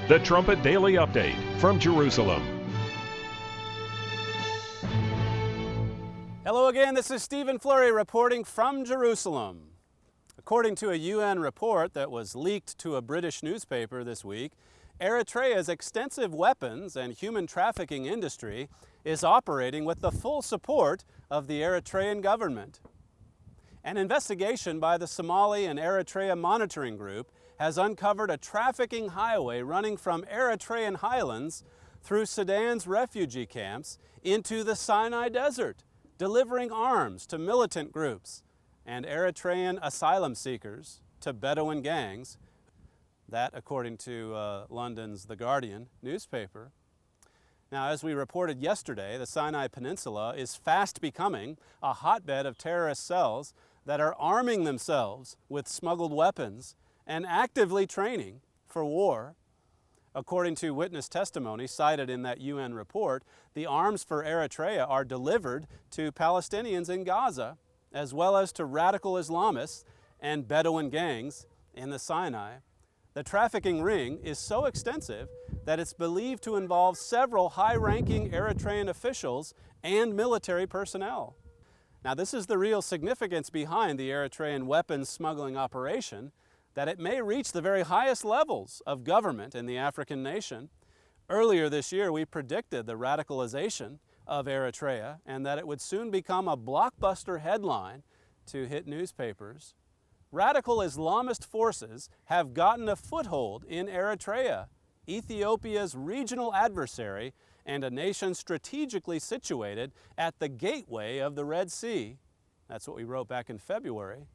The Trumpet Daily Update from Jerusalem. Hello again, this is Stephen Flurry reporting from Jerusalem. According to a UN report that was leaked to a British newspaper this week, Eritrea's extensive weapons and human trafficking industry is operating with the full support of the Eritrean government. An investigation by the Somali and Eritrea Monitoring Group has uncovered a trafficking highway running from Eritrean highlands through Sudan's refugee camps into the Sinai Desert, delivering arms to militant groups and Eritrean asylum seekers to Bedouin gangs. That, according to London's The Guardian newspaper. Now, as we reported yesterday, the Sinai Peninsula is fast becoming a hotbed of terrorist cells that are arming themselves with smuggled weapons and actively training for war. According to witness testimony cited in that UN report, the arms for Eritrea are delivered to Palestinians in Gaza, as well as to radical Islamists and Bedouin gangs in the Sinai. The trafficking ring is so extensive that it's believed to involve several high-ranking Eritrean officials and military personnel. Now, this is the real significance behind the Eritrean weapons smuggling operation, that it may reach the very highest levels of government in the African nation. Earlier this year, we predicted the radicalization of Eritrea and that it would soon become a blockbuster headline to hit newspapers. Radical Islamist forces have gotten a foothold in Eritrea, Ethiopia's regional adversary and a nation strategically situated at the gateway of the Red Sea. That's what we wrote back in February.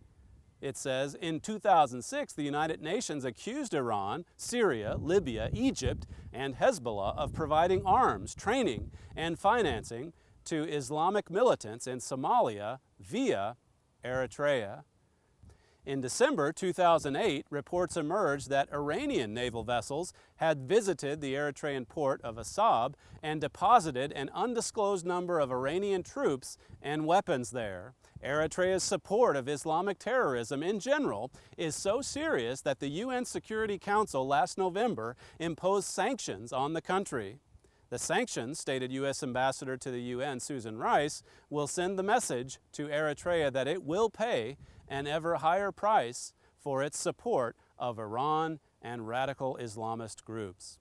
It says, in 2006, the United Nations accused Iran, Syria, Libya, Egypt, and Hezbollah of providing arms, training, and financing to Islamic militants in Somalia via Eritrea. In December 2008, reports emerged that Iranian naval vessels had visited the Eritrean port of Assab and deposited an undisclosed number of Iranian troops and weapons there. Eritrea's support of Islamic terrorism in general is so serious that the UN Security Council last November imposed sanctions on the country. The sanctions, stated U.S. Ambassador to the UN Susan Rice, will send the message to Eritrea that it will pay an ever higher price for its support of Iran and radical Islamist groups.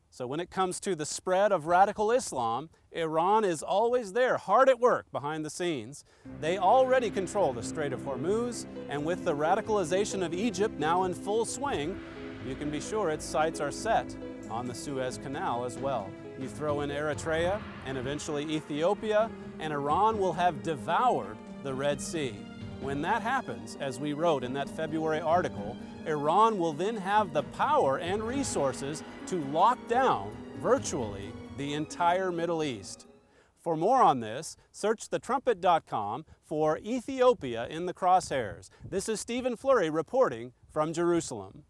So when it comes to the spread of radical Islam, Iran is always there, hard at work behind the scenes. They already control the Strait of Hormuz, and with the radicalization of Egypt now in full swing, you can be sure its sights are set on the Suez Canal as well. You throw in Eritrea and eventually Ethiopia, and Iran will have devoured the Red Sea. When that happens, as we wrote in that February article, Iran will then have the power and resources to lock down, virtually, the entire Middle East. For more on this, search thetrumpet.com for Ethiopia in the Crosshairs. This is Stephen Flurry reporting from Jerusalem.